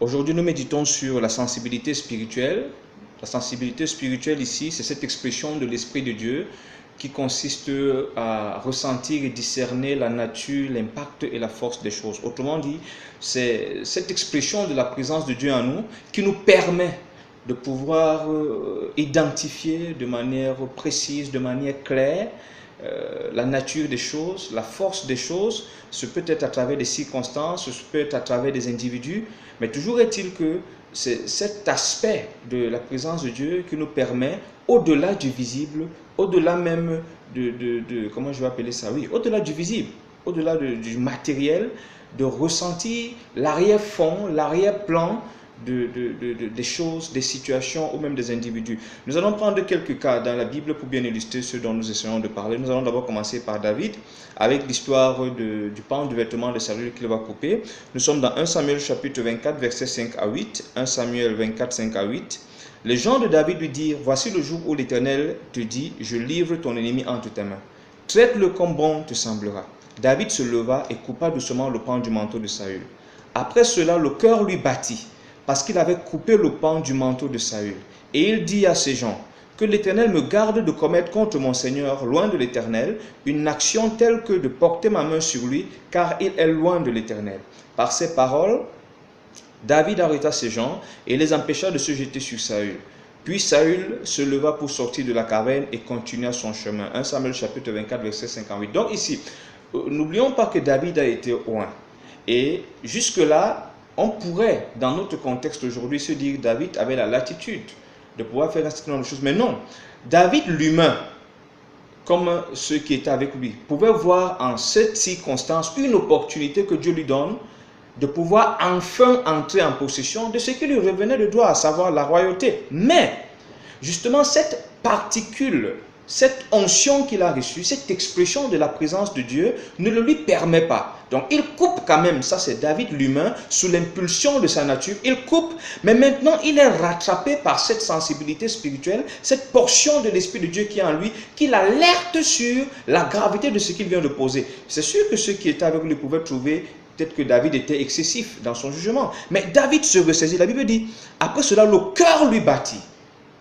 Aujourd'hui, nous méditons sur la sensibilité spirituelle. La sensibilité spirituelle ici, c'est cette expression de l'Esprit de Dieu qui consiste à ressentir et discerner la nature, l'impact et la force des choses. Autrement dit, c'est cette expression de la présence de Dieu en nous qui nous permet de pouvoir identifier de manière précise, de manière claire, la nature des choses, la force des choses. Ce peut être à travers des circonstances, ce peut être à travers des individus, mais toujours est-il que c'est cet aspect de la présence de Dieu qui nous permet, au-delà du visible, au-delà même comment je vais appeler ça, oui, au-delà du visible, au-delà du matériel, de ressentir l'arrière-fond, l'arrière-plan des choses, des situations ou même des individus. Nous allons prendre quelques cas dans la Bible pour bien illustrer ce dont nous essayons de parler. Nous allons d'abord commencer par David avec l'histoire du pan de vêtement de Saül qu'il va couper. Nous sommes dans 1 Samuel chapitre 24 versets 5 à 8. 1 Samuel 24 5 à 8. Les gens de David lui dirent: voici le jour où l'Éternel te dit, je livre ton ennemi entre tes mains. Traite-le comme bon te semblera. David se leva et coupa doucement le pan du manteau de Saül. Après cela, le cœur lui battit, parce qu'il avait coupé le pan du manteau de Saül. Et il dit à ses gens: que l'Éternel me garde de commettre contre mon Seigneur, loin de l'Éternel, une action telle que de porter ma main sur lui, car il est loin de l'Éternel. Par ces paroles, David arrêta ses gens et les empêcha de se jeter sur Saül. Puis Saül se leva pour sortir de la caverne et continua son chemin. 1 Samuel chapitre 24, verset 58. Donc ici, n'oublions pas que David a été oint. Et jusque-là, on pourrait, dans notre contexte aujourd'hui, se dire que David avait la latitude de pouvoir faire un certain nombre de choses. Mais non, David l'humain, comme ceux qui étaient avec lui, pouvait voir en cette circonstance une opportunité que Dieu lui donne de pouvoir enfin entrer en possession de ce qui lui revenait de droit, à savoir la royauté. Mais, justement, cette particule, cette onction qu'il a reçue, cette expression de la présence de Dieu ne le lui permet pas. Donc il coupe quand même, ça c'est David l'humain, sous l'impulsion de sa nature, il coupe, mais maintenant il est rattrapé par cette sensibilité spirituelle, cette portion de l'Esprit de Dieu qui est en lui, qui l'alerte sur la gravité de ce qu'il vient de poser. C'est sûr que ceux qui étaient avec lui pouvaient trouver peut-être que David était excessif dans son jugement, mais David se ressaisit. La Bible dit, après cela le cœur lui battit.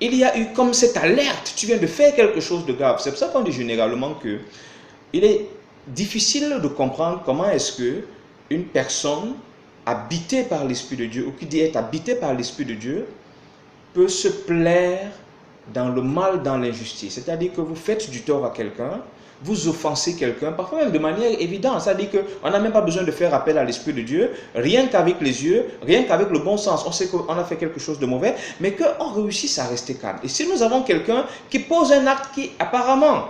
Il y a eu comme cette alerte, tu viens de faire quelque chose de grave. C'est pour ça qu'on dit généralement que il est difficile de comprendre comment est-ce que une personne habitée par l'Esprit de Dieu, ou qui dit être habitée par l'Esprit de Dieu, peut se plaire dans le mal, dans l'injustice. C'est-à-dire que vous faites du tort à quelqu'un, vous offensez quelqu'un, parfois même de manière évidente. C'est-à-dire qu'on n'a même pas besoin de faire appel à l'Esprit de Dieu, rien qu'avec les yeux, rien qu'avec le bon sens. On sait qu'on a fait quelque chose de mauvais, mais qu'on réussisse à rester calme. Et si nous avons quelqu'un qui pose un acte qui apparemment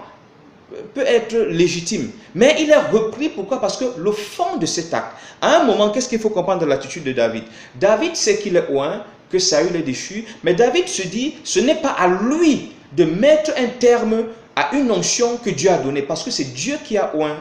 peut être légitime, mais il est repris, pourquoi? Parce que le fond de cet acte, à un moment, qu'est-ce qu'il faut comprendre de l'attitude de David? David sait qu'il est oint, que Saül est déchu, mais David se dit, ce n'est pas à lui de mettre un terme à une onction que Dieu a donnée, parce que c'est Dieu qui a oint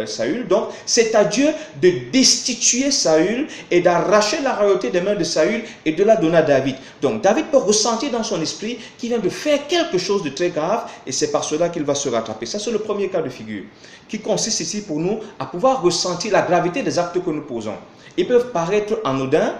Saül, donc c'est à Dieu de destituer Saül et d'arracher la royauté des mains de Saül et de la donner à David. Donc David peut ressentir dans son esprit qu'il vient de faire quelque chose de très grave et c'est par cela qu'il va se rattraper. Ça c'est le premier cas de figure qui consiste ici pour nous à pouvoir ressentir la gravité des actes que nous posons. Ils peuvent paraître anodins,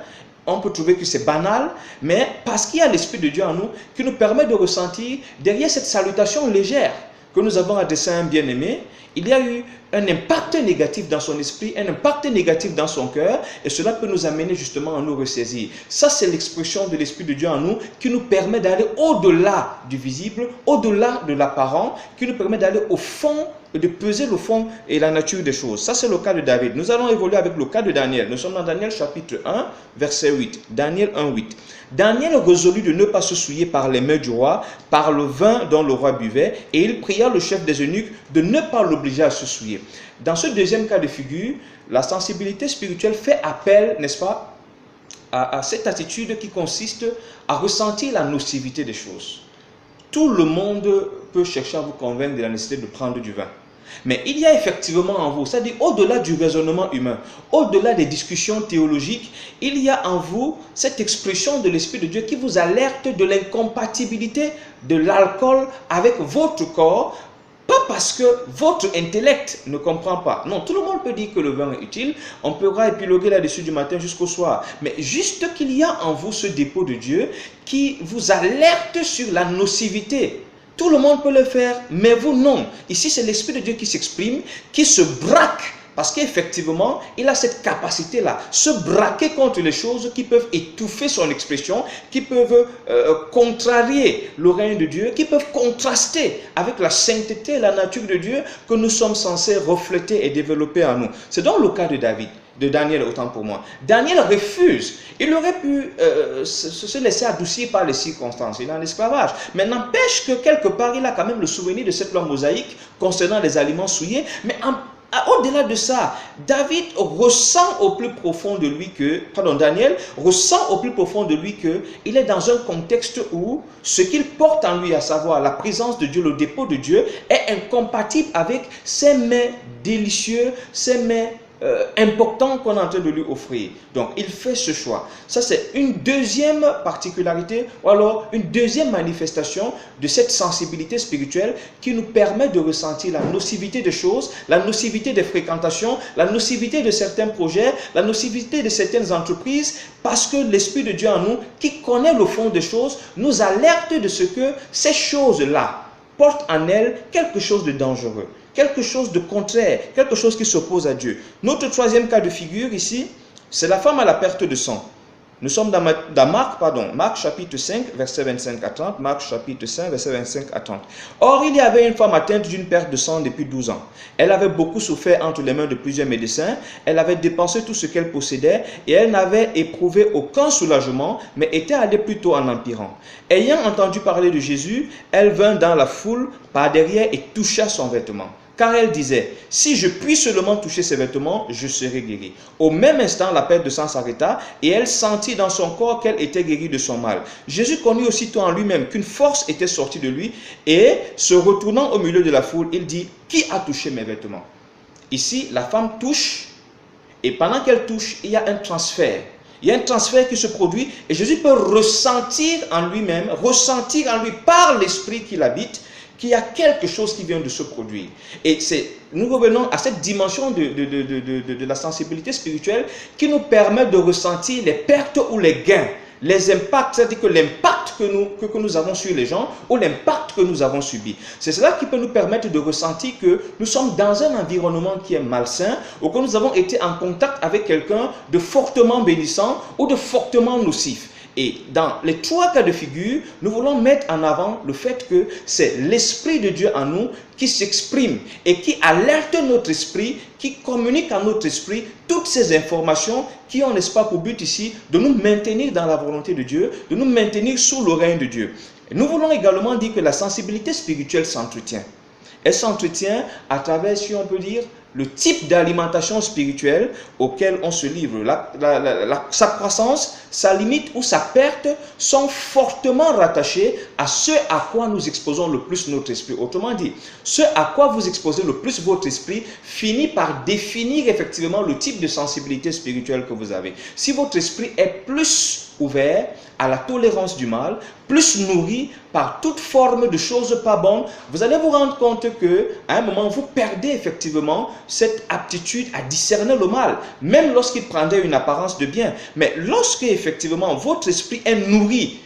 on peut trouver que c'est banal, mais parce qu'il y a l'Esprit de Dieu en nous qui nous permet de ressentir derrière cette salutation légère que nous avons adressée à un bien-aimé, il y a eu un impact négatif dans son esprit, un impact négatif dans son cœur, et cela peut nous amener justement à nous ressaisir. Ça, c'est l'expression de l'Esprit de Dieu en nous qui nous permet d'aller au-delà du visible, au-delà de l'apparent, qui nous permet d'aller au fond, de peser le fond et la nature des choses. Ça, c'est le cas de David. Nous allons évoluer avec le cas de Daniel. Nous sommes dans Daniel chapitre 1, verset 8. Daniel 1, 8. Daniel résolut de ne pas se souiller par les mains du roi, par le vin dont le roi buvait, et il pria le chef des eunuques de ne pas l'obliger à se souiller. Dans ce deuxième cas de figure, la sensibilité spirituelle fait appel, n'est-ce pas, à cette attitude qui consiste à ressentir la nocivité des choses. Tout le monde peut chercher à vous convaincre de la nécessité de prendre du vin. Mais il y a effectivement en vous, c'est-à-dire au-delà du raisonnement humain, au-delà des discussions théologiques, il y a en vous cette expression de l'Esprit de Dieu qui vous alerte de l'incompatibilité de l'alcool avec votre corps, Pas parce que votre intellect ne comprend pas. Non, tout le monde peut dire que le vin est utile. On pourra épiloguer là-dessus du matin jusqu'au soir. Mais juste qu'il y a en vous ce dépôt de Dieu qui vous alerte sur la nocivité. Tout le monde peut le faire, mais vous non. Ici, c'est l'Esprit de Dieu qui s'exprime, qui se braque. Parce qu'effectivement, il a cette capacité-là, se braquer contre les choses qui peuvent étouffer son expression, qui peuvent contrarier le règne de Dieu, qui peuvent contraster avec la sainteté et la nature de Dieu que nous sommes censés refléter et développer en nous. C'est donc le cas de David, de Daniel autant pour moi. Daniel refuse. Il aurait pu se laisser adoucir par les circonstances. Il est en esclavage. Mais n'empêche que quelque part, il a quand même le souvenir de cette loi mosaïque concernant les aliments souillés. Mais au-delà de ça, Daniel ressent au plus profond de lui qu'il est dans un contexte où ce qu'il porte en lui, à savoir la présence de Dieu, le dépôt de Dieu, est incompatible avec ces mets délicieux, ces mets important qu'on est en train de lui offrir. Donc, il fait ce choix. Ça, c'est une deuxième particularité ou alors une deuxième manifestation de cette sensibilité spirituelle qui nous permet de ressentir la nocivité des choses, la nocivité des fréquentations, la nocivité de certains projets, la nocivité de certaines entreprises, parce que l'Esprit de Dieu en nous, qui connaît le fond des choses, nous alerte de ce que ces choses-là portent en elles quelque chose de dangereux, quelque chose de contraire, quelque chose qui s'oppose à Dieu. Notre troisième cas de figure ici, c'est la femme à la perte de sang. Nous sommes dans Marc chapitre 5, verset 25 à 30. Marc chapitre 5, verset 25 à 30. Or, il y avait une femme atteinte d'une perte de sang depuis 12 ans. Elle avait beaucoup souffert entre les mains de plusieurs médecins. Elle avait dépensé tout ce qu'elle possédait et elle n'avait éprouvé aucun soulagement, mais était allée plutôt en empirant. Ayant entendu parler de Jésus, elle vint dans la foule par derrière et toucha son vêtement. Car elle disait, si je puis seulement toucher ses vêtements, je serai guérie. Au même instant, la perte de sang s'arrêta et elle sentit dans son corps qu'elle était guérie de son mal. Jésus connut aussitôt en lui-même qu'une force était sortie de lui et, se retournant au milieu de la foule, il dit, qui a touché mes vêtements? Ici, la femme touche et pendant qu'elle touche, il y a un transfert. Il y a un transfert qui se produit et Jésus peut ressentir en lui-même, ressentir en lui par l'esprit qui l'habite, qu'il y a quelque chose qui vient de se produire. Et nous revenons à cette dimension de la sensibilité spirituelle qui nous permet de ressentir les pertes ou les gains, les impacts, c'est-à-dire que l'impact que nous avons sur les gens ou l'impact que nous avons subi. C'est cela qui peut nous permettre de ressentir que nous sommes dans un environnement qui est malsain ou que nous avons été en contact avec quelqu'un de fortement bénissant ou de fortement nocif. Et dans les trois cas de figure, nous voulons mettre en avant le fait que c'est l'Esprit de Dieu en nous qui s'exprime et qui alerte notre esprit, qui communique à notre esprit toutes ces informations qui ont, n'est-ce pas, pour but ici de nous maintenir dans la volonté de Dieu, de nous maintenir sous le règne de Dieu. Et nous voulons également dire que la sensibilité spirituelle s'entretient. Elle s'entretient à travers, si on peut dire, le type d'alimentation spirituelle auquel on se livre. Sa croissance, sa limite ou sa perte sont fortement rattachées à ce à quoi nous exposons le plus notre esprit. Autrement dit, ce à quoi vous exposez le plus votre esprit finit par définir effectivement le type de sensibilité spirituelle que vous avez. Si votre esprit est plus ouvert à la tolérance du mal, plus nourri par toute forme de choses pas bonnes, vous allez vous rendre compte que à un moment vous perdez effectivement cette aptitude à discerner le mal, même lorsqu'il prendrait une apparence de bien. Mais lorsque effectivement votre esprit est nourri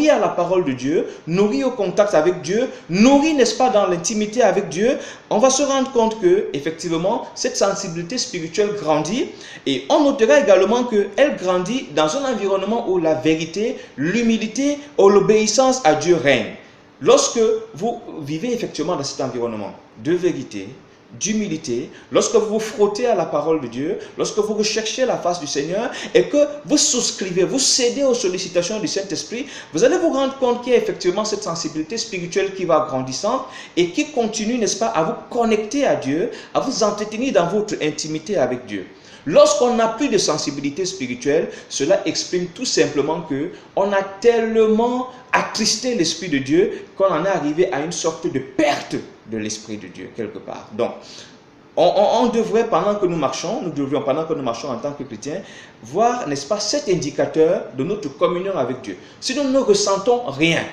à la parole de Dieu, nourri au contact avec Dieu, nourri, n'est-ce pas, dans l'intimité avec Dieu, on va se rendre compte que, effectivement, cette sensibilité spirituelle grandit et on notera également qu'elle grandit dans un environnement où la vérité, l'humilité ou l'obéissance à Dieu règnent. Lorsque vous vivez effectivement dans cet environnement de vérité, d'humilité, lorsque vous vous frottez à la parole de Dieu, lorsque vous recherchez la face du Seigneur et que vous souscrivez, vous cédez aux sollicitations du Saint-Esprit, vous allez vous rendre compte qu'il y a effectivement cette sensibilité spirituelle qui va grandissant et qui continue, n'est-ce pas, à vous connecter à Dieu, à vous entretenir dans votre intimité avec Dieu. Lorsqu'on n'a plus de sensibilité spirituelle, cela exprime tout simplement qu'on a tellement attristé l'Esprit de Dieu qu'on en est arrivé à une sorte de perte de l'Esprit de Dieu quelque part. Donc, on devrait, pendant que nous marchons en tant que chrétiens, voir, n'est-ce pas, cet indicateur de notre communion avec Dieu. Si nous ne ressentons rien,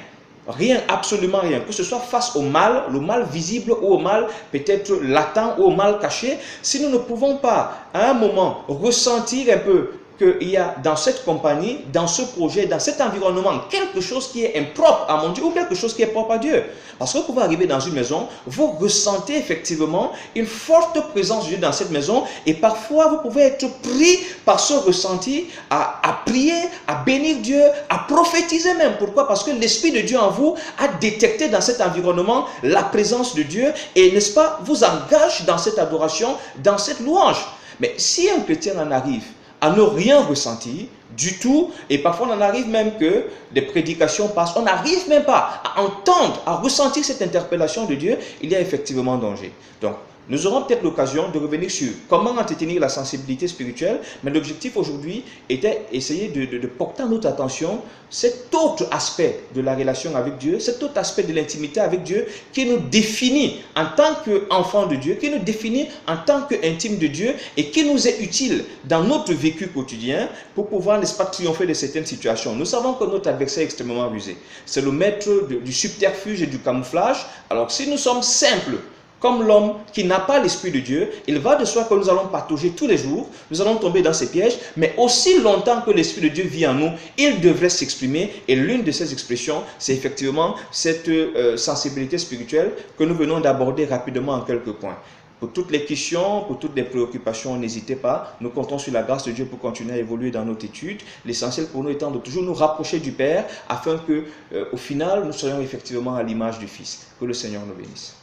Rien, absolument rien. Que ce soit face au mal, le mal visible ou au mal peut-être latent ou au mal caché, si nous ne pouvons pas à un moment ressentir un peu qu'il y a dans cette compagnie, dans ce projet, dans cet environnement, quelque chose qui est impropre à mon Dieu ou quelque chose qui est propre à Dieu. Parce que vous pouvez arriver dans une maison, vous ressentez effectivement une forte présence de Dieu dans cette maison et parfois vous pouvez être pris par ce ressenti à prier, à bénir Dieu, à prophétiser même. Pourquoi? Parce que l'Esprit de Dieu en vous a détecté dans cet environnement la présence de Dieu et, n'est-ce pas, vous engage dans cette adoration, dans cette louange. Mais si un chrétien en arrive à ne rien ressentir du tout, et parfois on en arrive même que des prédications passent, on n'arrive même pas à entendre, à ressentir cette interpellation de Dieu, il y a effectivement danger. Donc, nous aurons peut-être l'occasion de revenir sur comment entretenir la sensibilité spirituelle, mais l'objectif aujourd'hui était essayer de porter notre attention cet autre aspect de la relation avec Dieu, cet autre aspect de l'intimité avec Dieu qui nous définit en tant qu'enfants de Dieu, qui nous définit en tant qu'intime de Dieu et qui nous est utile dans notre vécu quotidien pour pouvoir, n'est-ce pas, triompher de certaines situations. Nous savons que notre adversaire est extrêmement rusé. C'est le maître du subterfuge et du camouflage. Alors si nous sommes simples, comme l'homme qui n'a pas l'Esprit de Dieu, il va de soi que nous allons patauger tous les jours, nous allons tomber dans ces pièges, mais aussi longtemps que l'Esprit de Dieu vit en nous, il devrait s'exprimer. Et l'une de ces expressions, c'est effectivement cette sensibilité spirituelle que nous venons d'aborder rapidement en quelques points. Pour toutes les questions, pour toutes les préoccupations, n'hésitez pas. Nous comptons sur la grâce de Dieu pour continuer à évoluer dans notre étude. L'essentiel pour nous étant de toujours nous rapprocher du Père afin que, au final, nous soyons effectivement à l'image du Fils. Que le Seigneur nous bénisse.